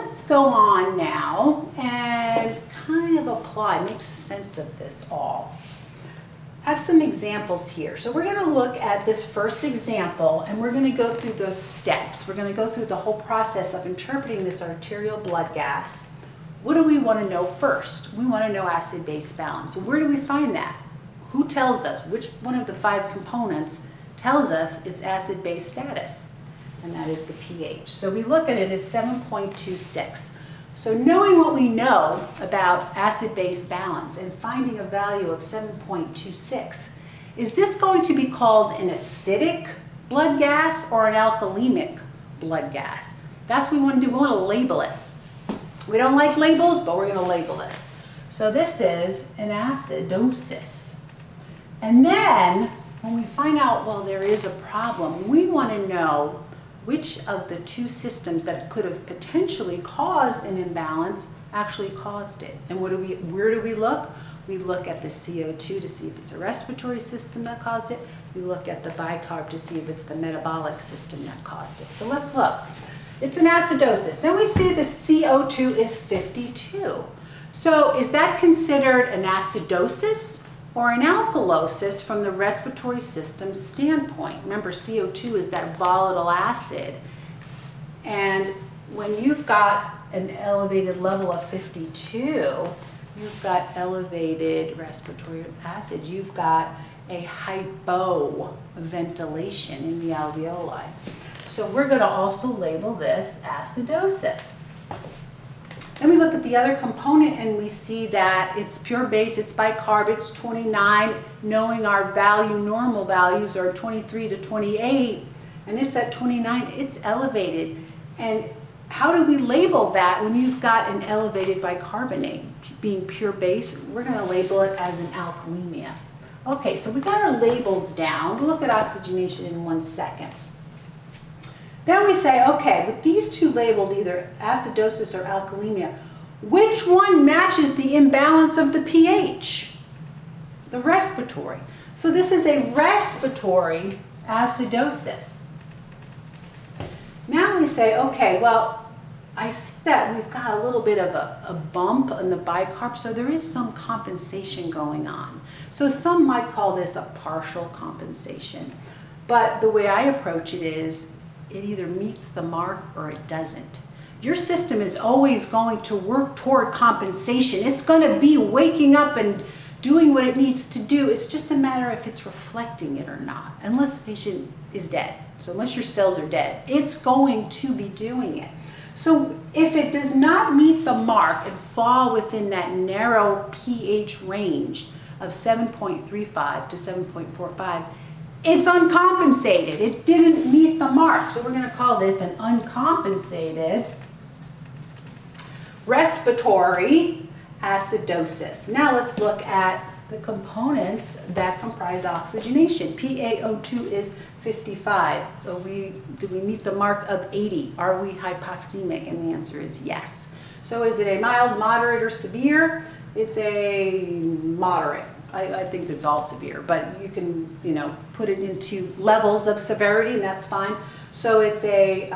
let's go on now and kind of apply, make sense of this all. I have some examples here. So we're going to look at this first example and we're going to go through the steps. We're going to go through the whole process of interpreting this arterial blood gas. What do we want to know first? We want to know acid-base balance. Where do we find that? Who tells us? Which one of the 5 components tells us its acid-base status? And that is the pH. So we look at it as 7.26. So knowing what we know about acid-base balance and finding a value of 7.26, is this going to be called an acidic blood gas or an alkalemic blood gas? That's what we want to do. We want to label it. We don't like labels, but we're going to label this. So this is an acidosis. And then when we find out, well, there is a problem, we want to know which of the 2 systems that could have potentially caused an imbalance actually caused it. And where do we look? We look at the CO2 to see if it's a respiratory system that caused it. We look at the bicarb to see if it's the metabolic system that caused it. So let's look. It's an acidosis. Then we see the CO2 is 52. So is that considered an acidosis or an alkalosis from the respiratory system standpoint? Remember, CO2 is that volatile acid. And when you've got an elevated level of 52, you've got elevated respiratory acid. You've got a hypoventilation in the alveoli. So we're going to also label this acidosis. Then we look at the other component and we see that it's pure base, it's bicarb, it's 29, knowing our normal values are 23 to 28, and it's at 29, it's elevated. And how do we label that when you've got an elevated bicarbonate? Being pure base, we're going to label it as an alkalemia. Okay, so we got our labels down. We'll look at oxygenation in 1 second. Then we say, okay, with these 2 labeled, either acidosis or alkalemia, which one matches the imbalance of the pH? The respiratory. So this is a respiratory acidosis. Now we say, okay, well, I see that we've got a little bit of a bump in the bicarb, so there is some compensation going on. So some might call this a partial compensation. But the way I approach it is, it either meets the mark or it doesn't. Your system is always going to work toward compensation. It's going to be waking up and doing what it needs to do. It's just a matter if it's reflecting it or not, unless the patient is dead. So unless your cells are dead, it's going to be doing it. So if it does not meet the mark and fall within that narrow pH range of 7.35 to 7.45, it's uncompensated. It didn't meet the mark. So we're going to call this an uncompensated respiratory acidosis. Now let's look at the components that comprise oxygenation. PaO2 is 55. So do we meet the mark of 80? Are we hypoxemic? And the answer is yes. So is it a mild, moderate, or severe? It's a moderate. I think it's all severe, but you can, put it into levels of severity, and that's fine. So it's a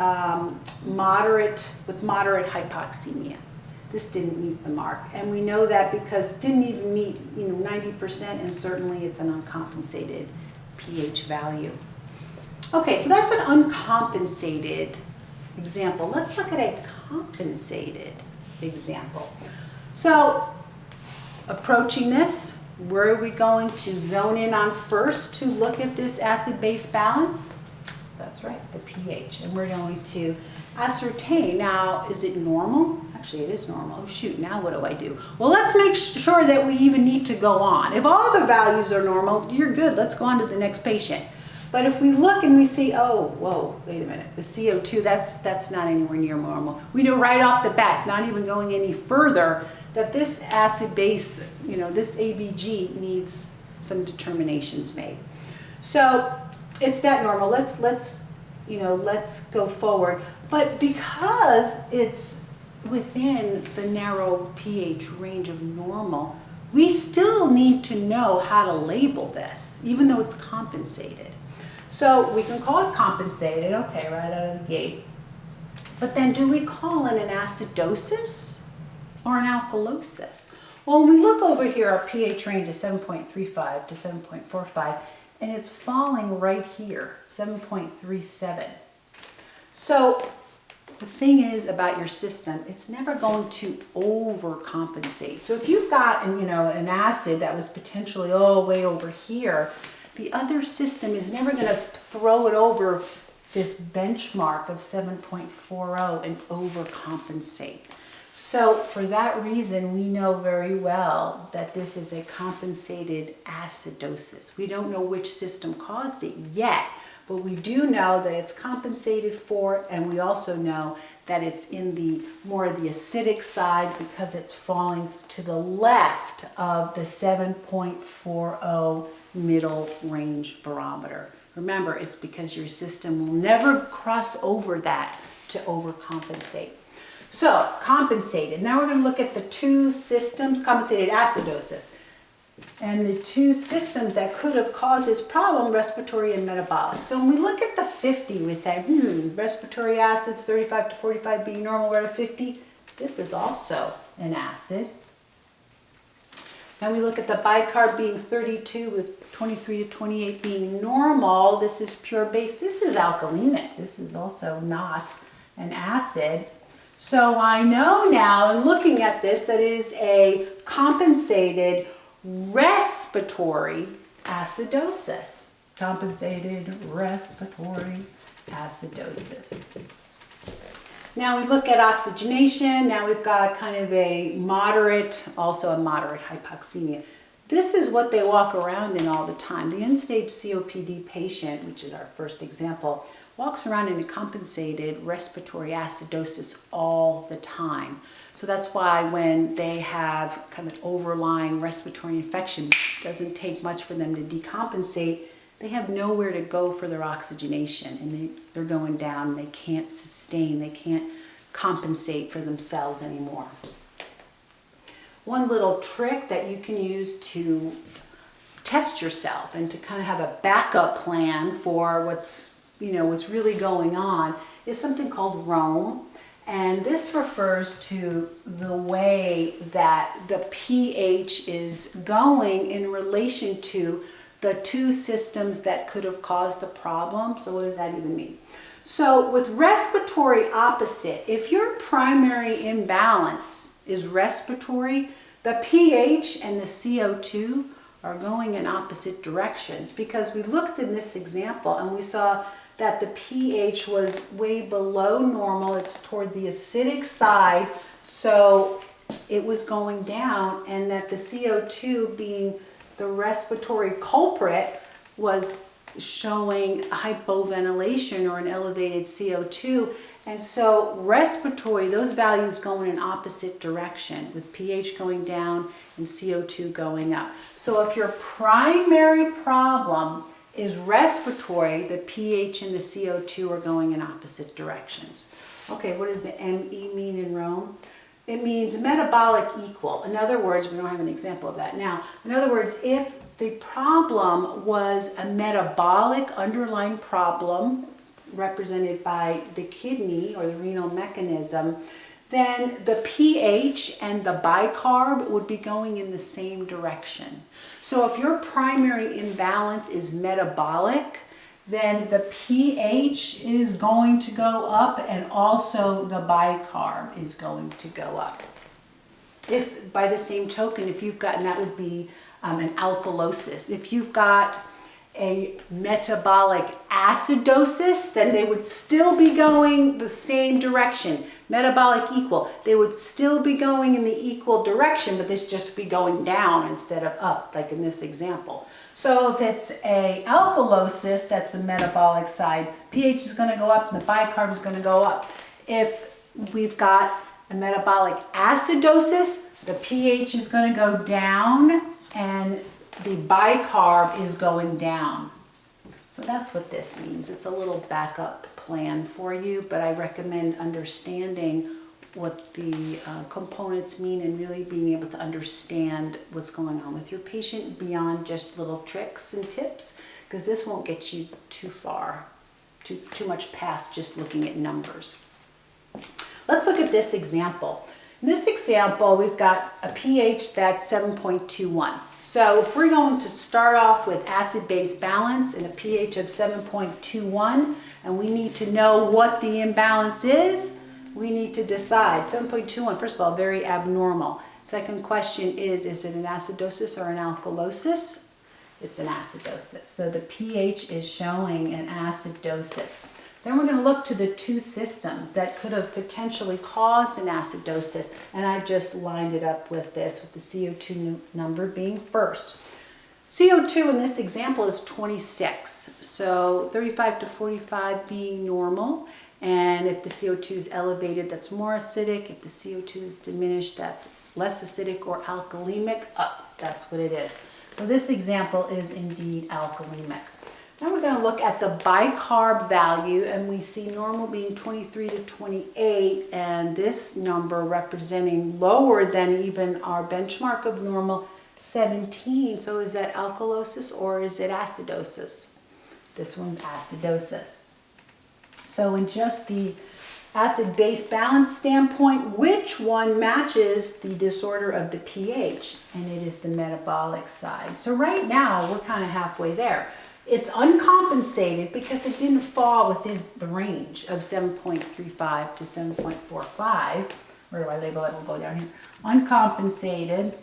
moderate with moderate hypoxemia. This didn't meet the mark, and we know that because it didn't even meet 90%, and certainly it's an uncompensated pH value. Okay, so that's an uncompensated example. Let's look at a compensated example. So approaching this, where are we going to zone in on first to look at this acid-base balance? That's right, the pH. And we're going to ascertain, now, is it normal? Actually, it is normal. Oh, shoot, now what do I do? Well, let's make sure that we even need to go on. If all the values are normal, you're good. Let's go on to the next patient. But if we look and we see, oh, whoa, wait a minute, the CO2, that's not anywhere near normal. We know right off the bat, not even going any further, that this acid base, this ABG needs some determinations made. So it's that normal. Let's go forward. But because it's within the narrow pH range of normal, we still need to know how to label this, even though it's compensated. So we can call it compensated, okay, right out of the gate. But then do we call it an acidosis or an alkalosis? Well, when we look over here, our pH range is 7.35 to 7.45, and it's falling right here, 7.37. So the thing is about your system, it's never going to overcompensate. So if you've got an acid that was potentially way over here, the other system is never going to throw it over this benchmark of 7.40 and overcompensate. So for that reason, we know very well that this is a compensated acidosis. We don't know which system caused it yet, but we do know that it's compensated for, and we also know that it's in the more of the acidic side because it's falling to the left of the 7.40 middle range barometer. Remember, it's because your system will never cross over that to overcompensate. So, compensated. Now we're going to look at the two systems, compensated acidosis. And the two systems that could have caused this problem, respiratory and metabolic. So when we look at the 50, we say, respiratory acids, 35 to 45 being normal, we're at 50. This is also an acid. And we look at the bicarb being 32 with 23 to 28 being normal. This is pure base. This is alkalemic. This is also not an acid. So I know now, in looking at this, that is a compensated respiratory acidosis. Compensated respiratory acidosis. Now we look at oxygenation. Now we've got kind of a moderate, also a moderate hypoxemia. This is what they walk around in all the time. The end-stage COPD patient, which is our first example, walks around in a compensated respiratory acidosis all the time. So that's why when they have kind of an overlying respiratory infection, it doesn't take much for them to decompensate. They have nowhere to go for their oxygenation, and they're going down. They can't sustain, they can't compensate for themselves anymore. One little trick that you can use to test yourself and to kind of have a backup plan for what's really going on is something called Rome. And this refers to the way that the pH is going in relation to the two systems that could have caused the problem. So what does that even mean? So with respiratory opposite, if your primary imbalance is respiratory, the pH and the CO2 are going in opposite directions, because we looked in this example and we saw that the pH was way below normal. It's toward the acidic side, so it was going down, and that the CO2, being the respiratory culprit, was showing hypoventilation or an elevated CO2. And so respiratory, those values go in an opposite direction, with pH going down and CO2 going up. So if your primary problem is respiratory, the pH and the CO2 are going in opposite directions. Okay, what does the ME mean in Rome? It means metabolic equal. In other words, we don't have an example of that now. In other words, if the problem was a metabolic underlying problem represented by the kidney or the renal mechanism, then the pH and the bicarb would be going in the same direction. So if your primary imbalance is metabolic, then the pH is going to go up, and also the bicarb is going to go up. If by the same token, if you've got, and that would be an alkalosis, if you've got a metabolic acidosis, then they would still be going the same direction. Metabolic equal, they would still be going in the equal direction, but this just be going down instead of up, like in this example. So if it's a alkalosis, that's the metabolic side, pH is going to go up and the bicarb is going to go up. If we've got a metabolic acidosis, the pH is going to go down and the bicarb is going down. So that's what this means. It's a little backup plan for you, but I recommend understanding what the components mean and really being able to understand what's going on with your patient beyond just little tricks and tips, because this won't get you too far, too much past just looking at numbers. Let's look at this example. In this example, we've got a pH that's 7.21. So if we're going to start off with acid-base balance and a pH of 7.21, and we need to know what the imbalance is, we need to decide. 7.21, first of all, very abnormal. Second question is it an acidosis or an alkalosis? It's an acidosis. So the pH is showing an acidosis. Then we're going to look to the two systems that could have potentially caused an acidosis, and I've just lined it up with this, with the CO2 number being first. CO2 in this example is 26, so 35 to 45 being normal, and if the CO2 is elevated, that's more acidic. If the CO2 is diminished, that's less acidic or alkalemic. That's what it is. So this example is indeed alkalemic. Now we're going to look at the bicarb value, and we see normal being 23 to 28, and this number representing lower than even our benchmark of normal, 17. So is that alkalosis or is it acidosis? This one's acidosis. So in just the acid-base balance standpoint, which one matches the disorder of the pH? And it is the metabolic side. So right now we're kind of halfway there. It's uncompensated because it didn't fall within the range of 7.35 to 7.45. Where do I label it? We'll go down here. Uncompensated.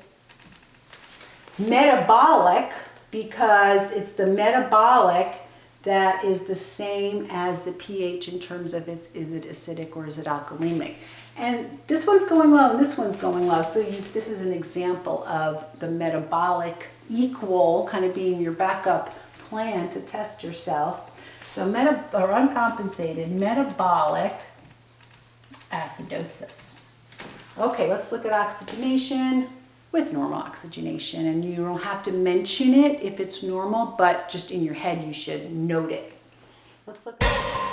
Metabolic, because it's the metabolic that is the same as the pH in terms of is it acidic or is it alkalemic. And this one's going low and this one's going low. So this is an example of the metabolic equal kind of being your backup plan to test yourself. So uncompensated metabolic acidosis. Okay, let's look at oxygenation with normal oxygenation, and you don't have to mention it if it's normal, but just in your head you should note it. Let's look at